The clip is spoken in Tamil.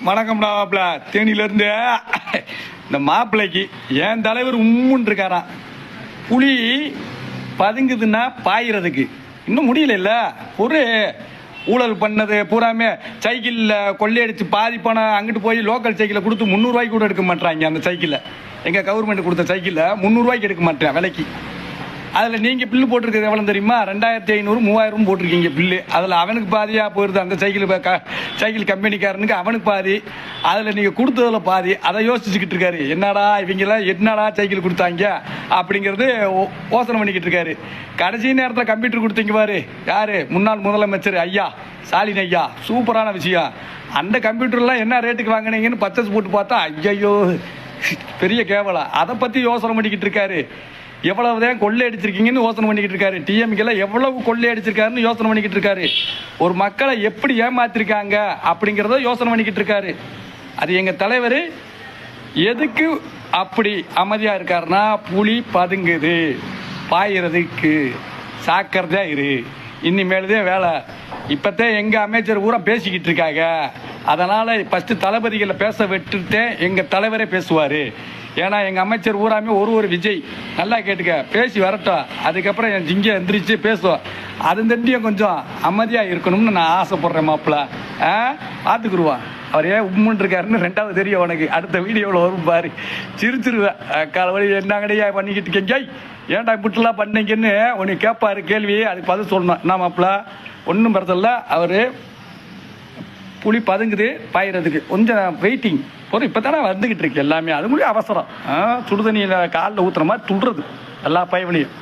வணக்கம்டா மாப்பிள்ள. தேனியிலேருந்து இந்த மாப்பிள்ளைக்கு என் தலைவர் உம்முன்னு இருக்காராம். புலி பதுங்குதுன்னா பாயிறதுக்கு இன்னும் முடியல. ஒரு ஊழல் பண்ணது பூராமே சைக்கிளில் கொள்ளையடிச்சு பாதி பணம் அங்கிட்டு போய் லோக்கல் சைக்கிளை கொடுத்து 300 ரூபாய்க்கு கூட எடுக்க மாட்டாங்க. அந்த சைக்கிளில் எங்கள் கவர்மெண்ட் கொடுத்த சைக்கிளில் 300 ரூபாய்க்கு எடுக்க மாட்டேன் விலைக்கு. அதில் நீங்கள் பில்லு போட்டிருக்கிறது எவ்வளோ தெரியுமா? 2500 3000 போட்டிருக்கீங்க பில்லு. அதில் அவனுக்கு பாதியாக போயிடுது. அந்த சைக்கிள் கம்பெனிக்காரனுக்கு அவனுக்கு பாதி, அதில் நீங்கள் கொடுத்ததில் பாதி. அதை யோசிச்சுக்கிட்டு இருக்காரு. என்னடா இவங்கெல்லாம் என்னடா சைக்கிள் கொடுத்தாங்க அப்படிங்கிறது யோசனை பண்ணிக்கிட்டு இருக்காரு. கடைசி நேரத்தில் கம்ப்யூட்டர் கொடுத்தீங்க பாரு. யார்? முன்னாள் முதலமைச்சர் ஐயா ஸ்டாலின் ஐயா. சூப்பரான விஷயம். அந்த கம்ப்யூட்டர்லாம் என்ன ரேட்டுக்கு வாங்கினீங்கன்னு பர்ச்சேஸ் போட்டு பார்த்தா ஐயோ பெரிய கேவலம். அதை பற்றி யோசனை பண்ணிக்கிட்டு இருக்காரு. எவ்வளவுதான் கொள்ளை அடிச்சிருக்கீங்கன்னு யோசனை பண்ணிக்கிட்டு இருக்காரு. டிஎம்கேல எவ்வளவு கொள்ளை அடிச்சிருக்காருன்னு யோசனை பண்ணிக்கிட்டு இருக்காரு. ஒரு மக்களை எப்படி ஏமாத்திருக்காங்க அப்படிங்கிறத யோசனை பண்ணிக்கிட்டு இருக்காரு. அது எங்க தலைவர் எதுக்கு அப்படி அமைதியா இருக்காருன்னா, புலி பதுங்குது பாயிறதுக்கு சாக்கிறதா இரு. இனிமேலுதே வேலை. இப்பத்தே எங்க அமைச்சர் பூரா பேசிக்கிட்டு இருக்காங்க. அதனால ஃபர்ஸ்ட் தளபதிகளை பேச விட்டுட்டே எங்க தலைவரே பேசுவாரு. ஏன்னா எங்கள் அமைச்சர் ஊராமே ஒரு விஜய் நல்லா கேட்டுக்க பேசி வரட்டும். அதுக்கப்புறம் என் ஜிங்க எந்திரிச்சு பேசுவோம். அது தண்டியும் கொஞ்சம் அமைதியாக இருக்கணும்னு நான் ஆசைப்பட்றேன் மாப்பிள்ள. பார்த்துக்குருவான். அவர் ஏன் உம்முன்னு இருக்காருன்னு 2வது தெரியும் உனக்கு. அடுத்த வீடியோவில் வரும் பாரு. சிரிச்சிருவேன். கால வழி என்னங்கடையா பண்ணிக்கிட்டு இருக்கேங்க, ஏன்டா இப்படிலாம் பண்ணீங்கன்னு உனக்கு கேட்பாரு கேள்வி. அதுக்கு பதில் சொல்லணும். என்ன மாப்பிள்ள ஒன்றும் பிரச்சனை. அவர் புலி பதுங்குது பாயிறதுக்கு கொஞ்சம் வெயிட்டிங் போதும். இப்போ தானே வந்துக்கிட்டு இருக்கு எல்லாமே. அது முடியும் அவசரம். சுடுதண்ணியில் காலில் ஊற்றுற மாதிரி துள்ளுறது எல்லா பயவனையும்.